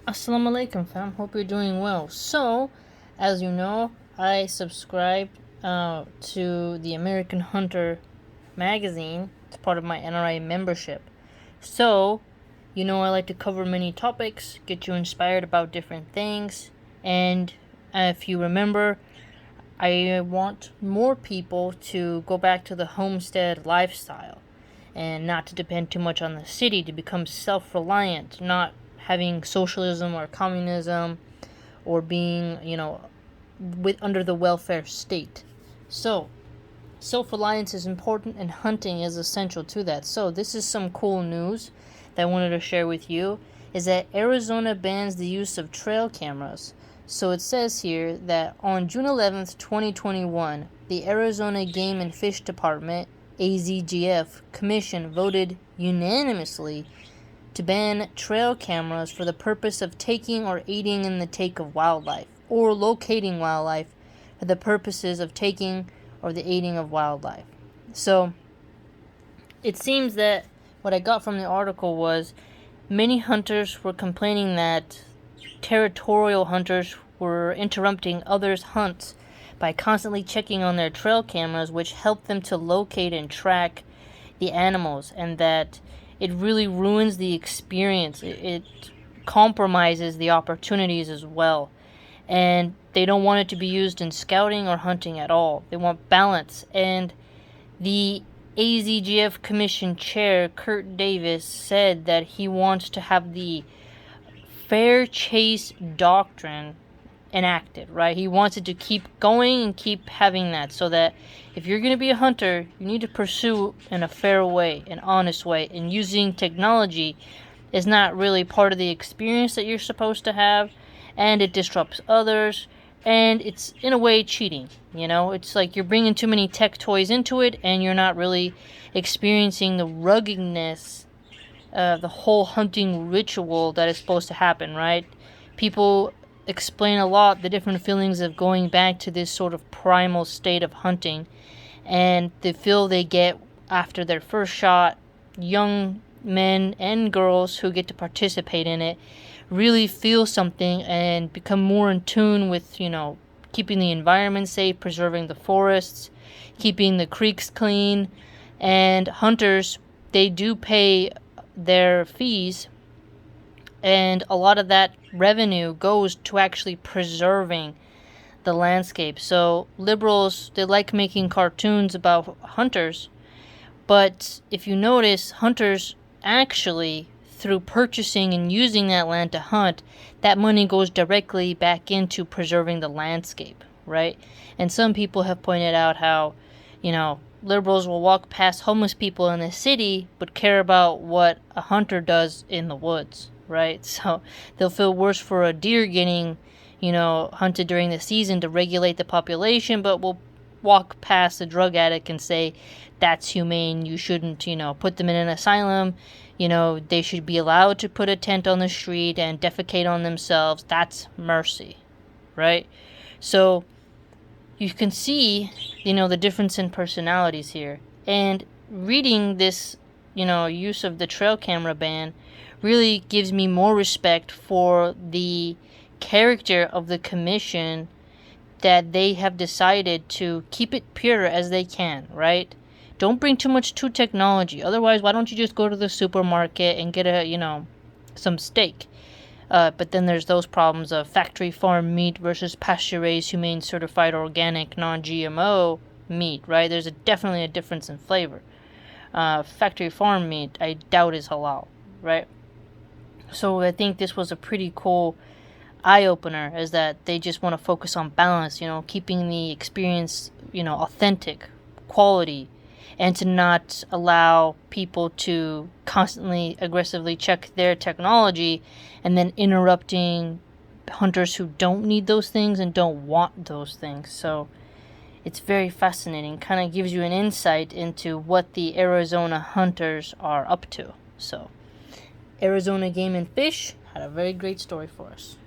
Assalamu alaikum, fam. Hope you're doing well. So, as you know, I subscribed to the American Hunter magazine. It's part of my NRA membership. So, I like to cover many topics, get you inspired about different things, and if you remember, I want more people to go back to the homestead lifestyle and not to depend too much on the city, to become self-reliant, not having socialism or communism or being, under the welfare state. So, self-reliance is important and hunting is essential to that. So, this is some cool news that I wanted to share with you, is that Arizona bans the use of trail cameras. So it says here that on June 11th, 2021, the Arizona Game and Fish Department, AZGF, Commission voted unanimously to ban trail cameras for the purpose of taking or aiding in the take of wildlife, or locating wildlife for the purposes of taking or the aiding of wildlife. So it seems that what I got from the article was many hunters were complaining that territorial hunters were interrupting others' hunts by constantly checking on their trail cameras, which helped them to locate and track the animals, and that it really ruins the experience. It compromises the opportunities as well. And they don't want it to be used in scouting or hunting at all. They want balance. And the AZGF Commission Chair, Kurt Davis, said that he wants to have the fair chase doctrine enacted, right? He wants it to keep going and keep having that, so that if you're going to be a hunter, you need to pursue in a fair way, an honest way, and using technology is not really part of the experience that you're supposed to have, and it disrupts others, and it's in a way cheating. It's like you're bringing too many tech toys into it, and you're not really experiencing the ruggedness of the whole hunting ritual that is supposed to happen, right? People explain a lot the different feelings of going back to this sort of primal state of hunting, and the feel they get after their first shot. Young men and girls who get to participate in it really feel something and become more in tune with, keeping the environment safe, preserving the forests, keeping the creeks clean. And hunters, they do pay their fees, and a lot of that revenue goes to actually preserving the landscape. So liberals, they like making cartoons about hunters, but if you notice, hunters actually, through purchasing and using that land to hunt, that money goes directly back into preserving the landscape, right? And some people have pointed out how, liberals will walk past homeless people in the city but care about what a hunter does in the woods, right? So they'll feel worse for a deer getting, hunted during the season to regulate the population, but will walk past a drug addict and say, that's humane, you shouldn't, put them in an asylum, they should be allowed to put a tent on the street and defecate on themselves. That's mercy, right? So you can see, the difference in personalities here. And reading this, use of the trail camera ban really gives me more respect for the character of the commission, that they have decided to keep it pure as they can, right? Don't bring too much to technology. Otherwise, why don't you just go to the supermarket and get some steak? But then there's those problems of factory farm meat versus pasture-raised, humane, certified, organic, non-GMO meat, right? There's definitely a difference in flavor. Factory farm meat, I doubt is halal, right? So I think this was a pretty cool eye-opener, is that they just want to focus on balance, keeping the experience, authentic, quality, and to not allow people to constantly aggressively check their technology and then interrupting hunters who don't need those things and don't want those things. So it's very fascinating. Kind of gives you an insight into what the Arizona hunters are up to. So Arizona Game and Fish had a very great story for us.